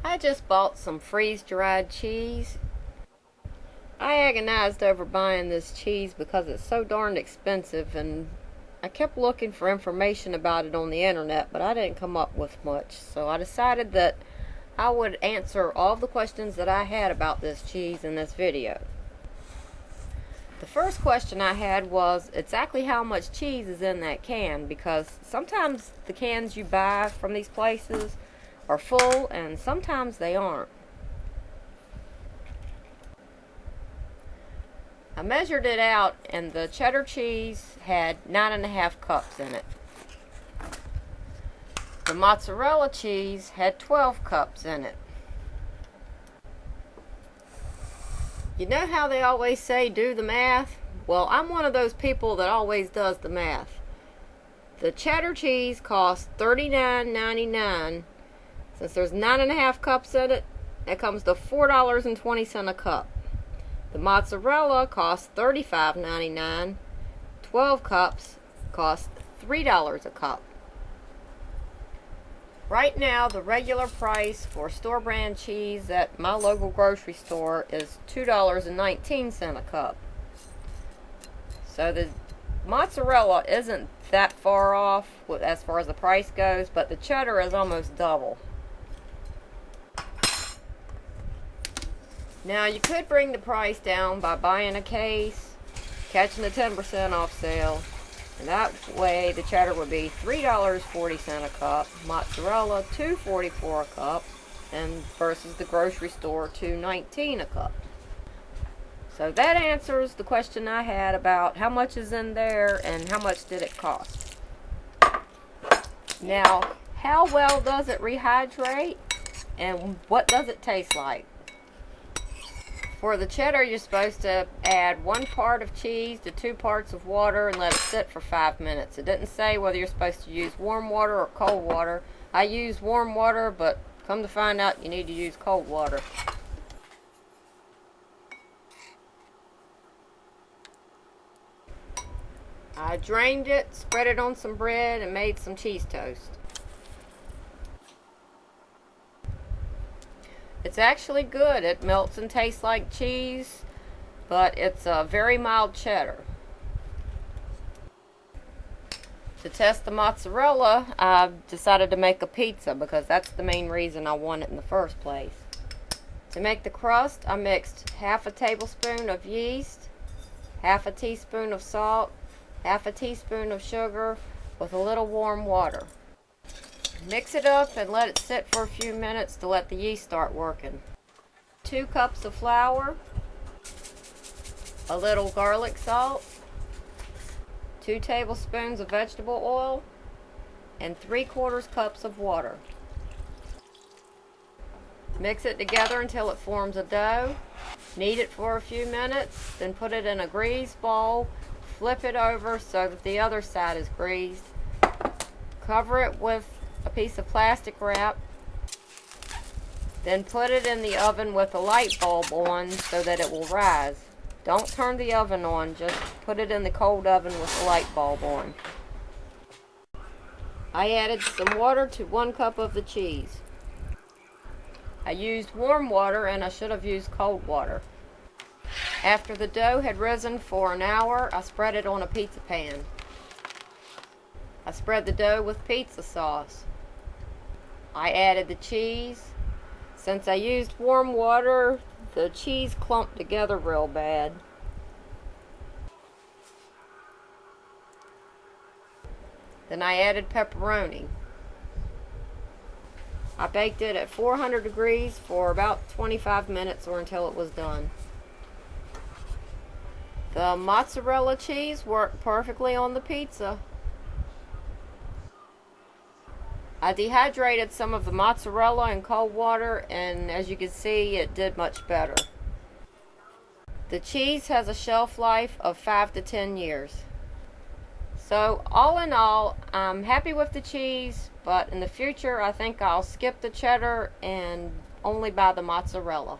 I just bought some freeze-dried cheese. I agonized over buying this cheese because it's so darn expensive, and I kept looking for information about it on the internet, but I didn't come up with much. So I decided that I would answer all the questions that I had about this cheese in this video. The first question I had was exactly how much cheese is in that can, because sometimes the cans you buy from these places are full and sometimes they aren't. I measured it out and the cheddar cheese had 9.5 cups in it. The mozzarella cheese had 12 cups in it. You know how they always say do the math? Well, I'm one of those people that always does the math. The cheddar cheese costs $39.99. Since there's 9.5 cups in it, that comes to $4.20 a cup. The mozzarella costs $35.99. 12 cups cost $3 a cup. Right now, the regular price for store brand cheese at my local grocery store is $2.19 a cup. So the mozzarella isn't that far off as far as the price goes, but the cheddar is almost double. Now, you could bring the price down by buying a case, catching the 10% off sale, and that way the cheddar would be $3.40 a cup, mozzarella $2.44 a cup, and versus the grocery store $2.19 a cup. So that answers the question I had about how much is in there and how much did it cost. Now, how well does it rehydrate and what does it taste like? For the cheddar, you're supposed to add 1 part of cheese to 2 parts of water and let it sit for 5 minutes. It didn't say whether you're supposed to use warm water or cold water. I used warm water, but come to find out you need to use cold water. I drained it, spread it on some bread, and made some cheese toast. It's actually good. It melts and tastes like cheese, but it's a very mild cheddar. To test the mozzarella, I decided to make a pizza because that's the main reason I want it in the first place. To make the crust, I mixed half a tablespoon of yeast, half a teaspoon of salt, half a teaspoon of sugar with a little warm water. Mix it up and let it sit for a few minutes to let the yeast start working. 2 cups of flour, a little garlic salt, 2 tablespoons of vegetable oil, and 3/4 cups of water. Mix it together until it forms a dough. Knead it for a few minutes, then put it in a greased bowl. Flip it over so that the other side is greased. Cover it with a piece of plastic wrap, then put it in the oven with a light bulb on so that it will rise. Don't turn the oven on, just put it in the cold oven with the light bulb on. I added some water to 1 cup of the cheese. I used warm water and I should have used cold water. After the dough had risen for an hour, I spread it on a pizza pan. I spread the dough with pizza sauce. I added the cheese. Since I used warm water, the cheese clumped together real bad. Then I added pepperoni. I baked it at 400 degrees for about 25 minutes or until it was done. The mozzarella cheese worked perfectly on the pizza. I dehydrated some of the mozzarella in cold water, and as you can see, it did much better. The cheese has a shelf life of 5 to 10 years. So all in all, I'm happy with the cheese, but in the future I think I'll skip the cheddar and only buy the mozzarella.